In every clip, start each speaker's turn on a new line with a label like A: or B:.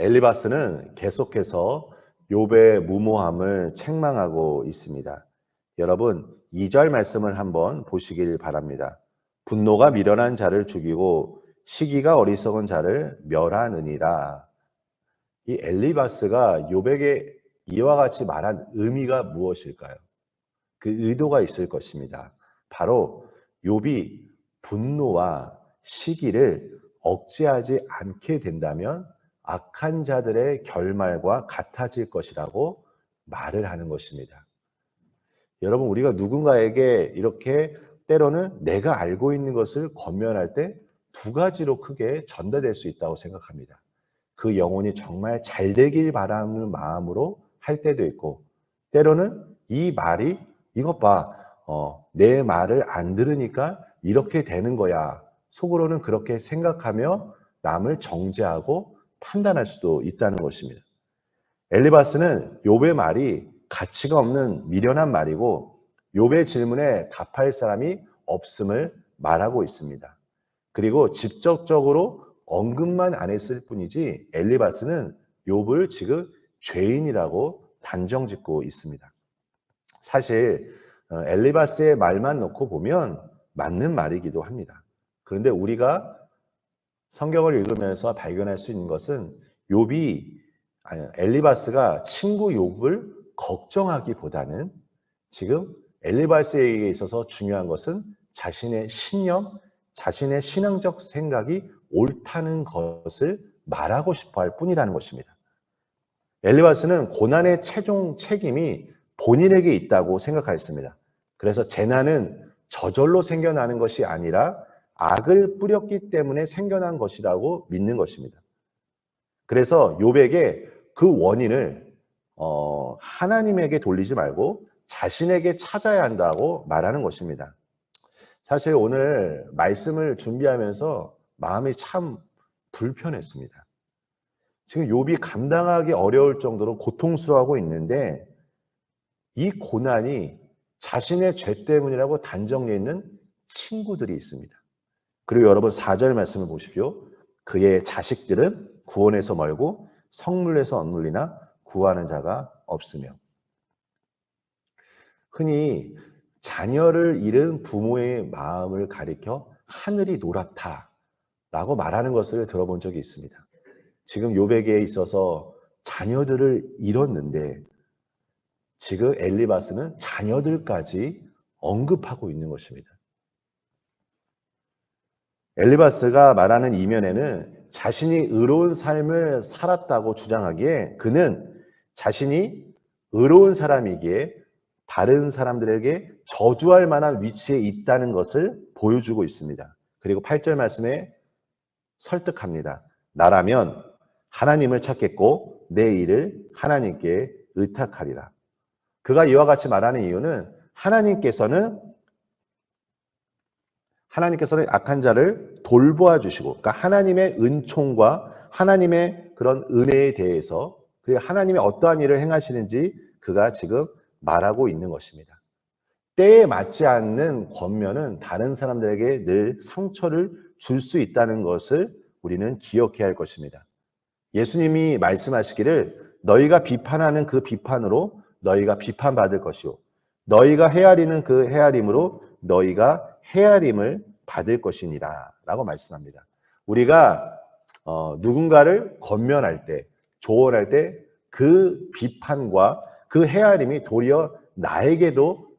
A: 엘리바스는 계속해서 욥의 무모함을 책망하고 있습니다. 여러분, 2절 말씀을 한번 보시길 바랍니다. 분노가 미련한 자를 죽이고 시기가 어리석은 자를 멸하느니라. 이 엘리바스가 욥에게 이와 같이 말한 의미가 무엇일까요? 그 의도가 있을 것입니다. 바로 욥이 분노와 시기를 억제하지 않게 된다면 악한 자들의 결말과 같아질 것이라고 말을 하는 것입니다. 여러분, 우리가 누군가에게 이렇게 때로는 내가 알고 있는 것을 권면할 때 두 가지로 크게 전달될 수 있다고 생각합니다. 그 영혼이 정말 잘 되길 바라는 마음으로 할 때도 있고, 때로는 이 말이 이것 봐, 내 말을 안 들으니까 이렇게 되는 거야. 속으로는 그렇게 생각하며 남을 정죄하고 판단할 수도 있다는 것입니다. 엘리바스는 욥의 말이 가치가 없는 미련한 말이고 욥의 질문에 답할 사람이 없음을 말하고 있습니다. 그리고 직접적으로 언급만 안 했을 뿐이지 엘리바스는 욥을 지금 죄인이라고 단정짓고 있습니다. 사실 엘리바스의 말만 놓고 보면 맞는 말이기도 합니다. 그런데 우리가 성경을 읽으면서 발견할 수 있는 것은 엘리바스가 친구 욥을 걱정하기보다는 지금 엘리바스에게 있어서 중요한 것은 자신의 신념, 자신의 신앙적 생각이 옳다는 것을 말하고 싶어 할 뿐이라는 것입니다. 엘리바스는 고난의 최종 책임이 본인에게 있다고 생각하였습니다. 그래서 재난은 저절로 생겨나는 것이 아니라 악을 뿌렸기 때문에 생겨난 것이라고 믿는 것입니다. 그래서 욥에게 그 원인을 하나님에게 돌리지 말고 자신에게 찾아야 한다고 말하는 것입니다. 사실 오늘 말씀을 준비하면서 마음이 참 불편했습니다. 지금 욥이 감당하기 어려울 정도로 고통스러워하고 있는데 이 고난이 자신의 죄 때문이라고 단정해 있는 친구들이 있습니다. 그리고 여러분 4절 말씀을 보십시오. 그의 자식들은 구원에서 멀고 성물에서 억눌리나 구하는 자가 없으며. 흔히 자녀를 잃은 부모의 마음을 가리켜 하늘이 노랗다 라고 말하는 것을 들어본 적이 있습니다. 지금 욥에게 있어서 자녀들을 잃었는데 지금 엘리바스는 자녀들까지 언급하고 있는 것입니다. 엘리바스가 말하는 이면에는 자신이 의로운 삶을 살았다고 주장하기에 그는 자신이 의로운 사람이기에 다른 사람들에게 저주할 만한 위치에 있다는 것을 보여주고 있습니다. 그리고 8절 말씀에 설득합니다. 나라면 하나님을 찾겠고 내 일을 하나님께 의탁하리라. 그가 이와 같이 말하는 이유는 하나님께서는 악한 자를 돌보아 주시고, 그러니까 하나님의 은총과 하나님의 그런 은혜에 대해서 그리고 하나님의 어떠한 일을 행하시는지 그가 지금 말하고 있는 것입니다. 때에 맞지 않는 권면은 다른 사람들에게 늘 상처를 줄 수 있다는 것을 우리는 기억해야 할 것입니다. 예수님이 말씀하시기를 너희가 비판하는 그 비판으로 너희가 비판받을 것이요 너희가 헤아리는 그 헤아림으로 너희가 헤아림을 받을 것이니라 라고 말씀합니다. 우리가 누군가를 권면할 때, 조언할 때 그 비판과 그 헤아림이 도리어 나에게도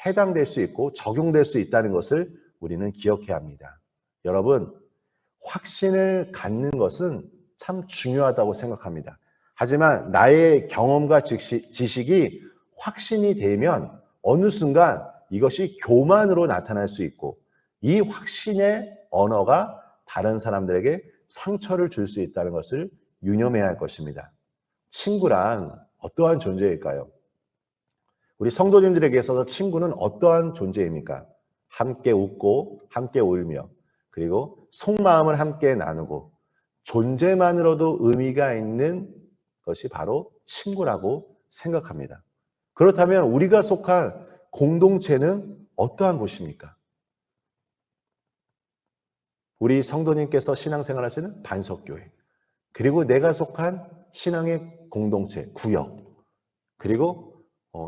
A: 해당될 수 있고 적용될 수 있다는 것을 우리는 기억해야 합니다. 여러분, 확신을 갖는 것은 참 중요하다고 생각합니다. 하지만 나의 경험과 지식이 확신이 되면 어느 순간 이것이 교만으로 나타날 수 있고 이 확신의 언어가 다른 사람들에게 상처를 줄 수 있다는 것을 유념해야 할 것입니다. 친구란 어떠한 존재일까요? 우리 성도님들에게 있어서 친구는 어떠한 존재입니까? 함께 웃고 함께 울며 그리고 속마음을 함께 나누고 존재만으로도 의미가 있는 것이 바로 친구라고 생각합니다. 그렇다면 우리가 속한 공동체는 어떠한 곳입니까? 우리 성도님께서 신앙생활 하시는 반석교회, 그리고 내가 속한 신앙의 공동체, 구역, 그리고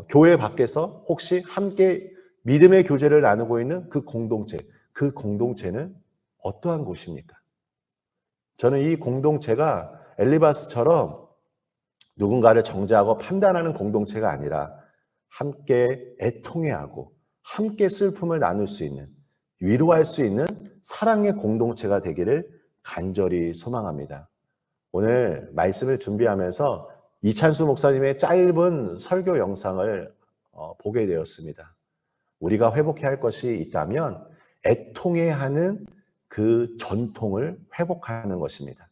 A: 교회 밖에서 혹시 함께 믿음의 교제를 나누고 있는 그 공동체는 어떠한 곳입니까? 저는 이 공동체가 엘리바스처럼 누군가를 정죄하고 판단하는 공동체가 아니라 함께 애통해하고 함께 슬픔을 나눌 수 있는, 위로할 수 있는 사랑의 공동체가 되기를 간절히 소망합니다. 오늘 말씀을 준비하면서 이찬수 목사님의 짧은 설교 영상을 보게 되었습니다. 우리가 회복해야 할 것이 있다면 애통해하는 그 전통을 회복하는 것입니다.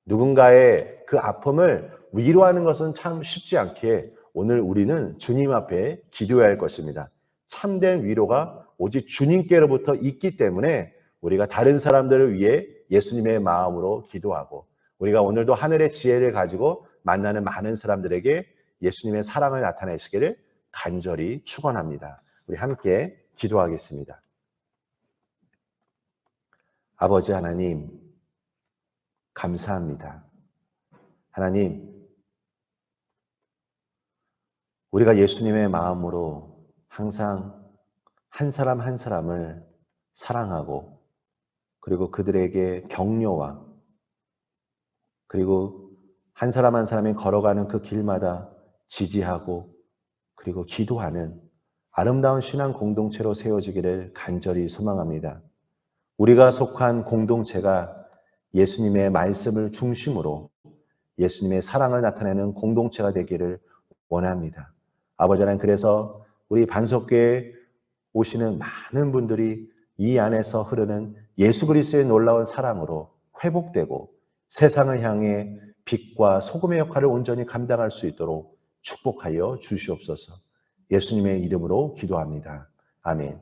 A: 누군가의 그 아픔을 위로하는 것은 참 쉽지 않기에 오늘 우리는 주님 앞에 기도해야 할 것입니다. 참된 위로가 오직 주님께로부터 있기 때문에 우리가 다른 사람들을 위해 예수님의 마음으로 기도하고, 우리가 오늘도 하늘의 지혜를 가지고 만나는 많은 사람들에게 예수님의 사랑을 나타내시기를 간절히 축원합니다. 우리 함께 기도하겠습니다. 아버지 하나님, 감사합니다. 하나님, 우리가 예수님의 마음으로 항상 한 사람 한 사람을 사랑하고, 그리고 그들에게 격려와, 그리고 한 사람 한 사람이 걸어가는 그 길마다 지지하고, 그리고 기도하는 아름다운 신앙 공동체로 세워지기를 간절히 소망합니다. 우리가 속한 공동체가 예수님의 말씀을 중심으로 예수님의 사랑을 나타내는 공동체가 되기를 원합니다. 아버지 하나님, 그래서 우리 반석교회에 오시는 많은 분들이 이 안에서 흐르는 예수 그리스도의 놀라운 사랑으로 회복되고 세상을 향해 빛과 소금의 역할을 온전히 감당할 수 있도록 축복하여 주시옵소서. 예수님의 이름으로 기도합니다. 아멘.